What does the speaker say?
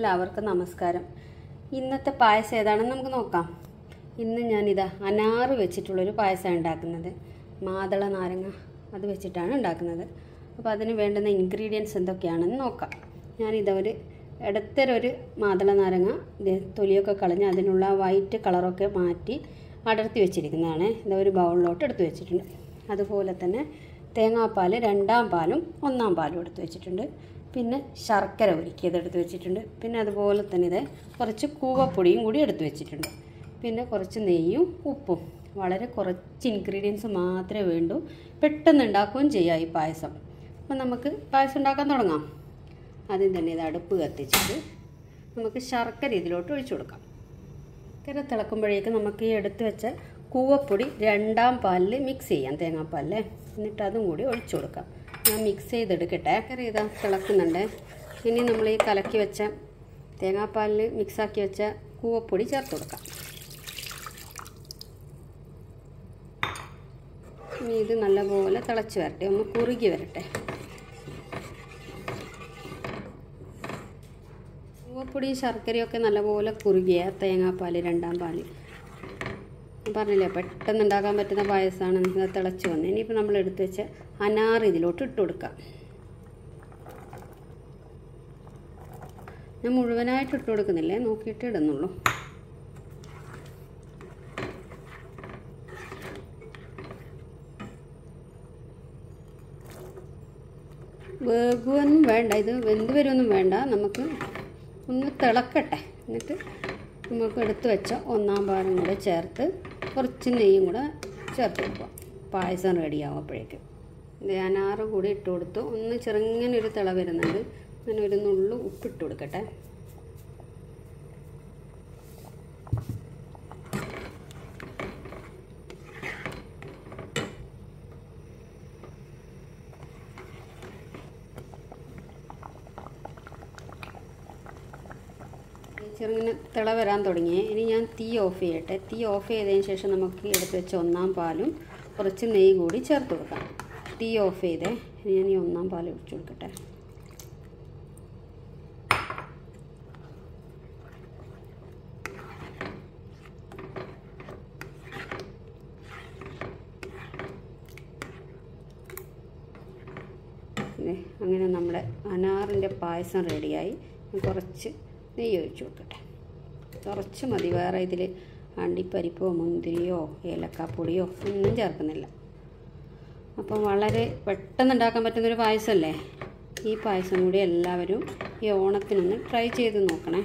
എല്ലാവർക്കും നമസ്കാരം. ഇന്നത്തെ പായസം ഏതാണെന്ന് നമുക്ക് നോക്കാം. ഇന്ന് ഞാനിതാ അനാറ് വെച്ചിട്ടുള്ളൊരു പായസം ഉണ്ടാക്കുന്നത്. മാതള നാരങ്ങ അത് വെച്ചിട്ടാണ് ഉണ്ടാക്കുന്നത്. അപ്പോൾ അതിന് വേണ്ടുന്ന ഇൻഗ്രീഡിയൻസ് എന്തൊക്കെയാണെന്ന് നോക്കാം. ഞാനിതാ ഇടത്തരൊരു മാതള നാരങ്ങ തൊലിയൊക്കെ കളഞ്ഞ് അതിനുള്ള വൈറ്റ് കളറൊക്കെ മാറ്റി അടർത്തി വെച്ചിരിക്കുന്നതാണ്. ഇതാ ഒരു ബൗളിലോട്ട് എടുത്ത് വെച്ചിട്ടുണ്ട്. അതുപോലെ തന്നെ തേങ്ങാപ്പാൽ 2-ാം പാലും 1-ാം പാലും എടുത്ത് വെച്ചിട്ടുണ്ട്. പിന്നെ ശർക്കര ഉരുക്കിയത് എടുത്ത് വെച്ചിട്ടുണ്ട്. പിന്നെ അതുപോലെ തന്നെ ഇത് കുറച്ച് കൂവപ്പൊടിയും കൂടി എടുത്ത് വെച്ചിട്ടുണ്ട്. പിന്നെ കുറച്ച് നെയ്യും ഉപ്പും. വളരെ കുറച്ച് ഇൻഗ്രീഡിയൻസ് മാത്രമേ വേണ്ടൂ. പെട്ടെന്ന് ഉണ്ടാക്കുകയും ചെയ്യാം ഈ പായസം. അപ്പോൾ നമുക്ക് പായസം ഉണ്ടാക്കാൻ തുടങ്ങാം. ആദ്യം തന്നെ ഇത് അടുപ്പ് കത്തിച്ചിട്ട് നമുക്ക് ശർക്കര ഇതിലോട്ട് ഒഴിച്ചു കൊടുക്കാം. ശർക്കര തിളക്കുമ്പോഴേക്ക് നമുക്ക് ഈ എടുത്ത് വെച്ച കൂവപ്പൊടി 2-ാം പാലിൽ മിക്സ് ചെയ്യാം, തേങ്ങാപ്പാലിൽ. എന്നിട്ട് അതും കൂടി ഒഴിച്ചു കൊടുക്കാം. ഞാൻ മിക്സ് ചെയ്തെടുക്കട്ടെ. ശർക്കര ഇതാ തിളക്കുന്നുണ്ട്. ഇനി നമ്മൾ ഈ കലക്കി വെച്ച തേങ്ങാപ്പാലിൽ മിക്സാക്കി വെച്ച കൂവപ്പൊടി ചേർത്ത് കൊടുക്കാം. ഇനി ഇത് നല്ലപോലെ തിളച്ച് വരട്ടെ, ഒന്ന് കുറുകി വരട്ടെ. കൂവപ്പൊടി ശർക്കരയൊക്കെ നല്ലപോലെ കുറുകിയ തേങ്ങാപ്പാൽ 2-ാം പാൽ പറഞ്ഞില്ലേ, പെട്ടെന്ന് ഉണ്ടാക്കാൻ പറ്റുന്ന പായസമാണ്. തിളച്ച് വന്ന് ഇനിയിപ്പോൾ നമ്മൾ എടുത്ത് വെച്ച അനാറ് ഇതിലോട്ട് ഇട്ട് കൊടുക്കാം. ഞാൻ മുഴുവനായിട്ട് ഇട്ട് കൊടുക്കുന്നില്ലേ, നോക്കിയിട്ട് ഇടുന്നുള്ളൂ. വേഗമൊന്നും വേണ്ട, ഇത് വെന്ത് വരുമൊന്നും വേണ്ട. നമുക്ക് ഒന്ന് തിളക്കട്ടെ. എന്നിട്ട് നമുക്ക് എടുത്ത് വെച്ച 1-ാം പാലും കൂടെ ചേർത്ത് കുറച്ച് നെയ്യും കൂടെ ചേർത്ത് കൊടുക്കുക. പായസം റെഡിയാവുമ്പോഴേക്കും ഇത് അനാറ് കൂടി ഇട്ട് കൊടുത്തു. ഒന്ന് ചെറുങ്ങനെ ഒരു തിള വരുന്നുണ്ട്. അങ്ങനെ ഒരു നുള്ളു ഉപ്പിട്ട് കൊടുക്കട്ടെ. ചെറുങ്ങനെ തിള വരാൻ തുടങ്ങിയേ. ഇനി ഞാൻ തീ ഓഫ് ചെയ്യട്ടെ. തീ ഓഫ് ചെയ്തതിന് ശേഷം നമുക്ക് എടുത്ത് വെച്ച 1-ാം പാലും കുറച്ച് നെയ്യ് കൂടി ചേർത്ത് കൊടുക്കാം. തീ ഓഫ് ചെയ്തേ. ഇനി ഞാൻ ഈ 1-ാം പാൽ ഒഴിച്ചു കൊടുക്കട്ടെ. അങ്ങനെ നമ്മുടെ അനാറിൻ്റെ പായസം റെഡിയായി. കുറച്ച് നെയ്യ് ഒഴിച്ചു കൊടുക്കട്ടെ. കുറച്ച് മതി. വേറെ ഇതിൽ അണ്ടിപ്പരിപ്പോ മുന്തിരിയോ ഏലക്കാപ്പൊടിയോ ഒന്നും ചേർക്കുന്നില്ല. അപ്പോൾ വളരെ പെട്ടെന്ന് ഉണ്ടാക്കാൻ പറ്റുന്നൊരു പായസമല്ലേ. ഈ പായസം കൂടി എല്ലാവരും ഈ ഓണത്തിനൊന്ന് ട്രൈ ചെയ്ത് നോക്കണേ.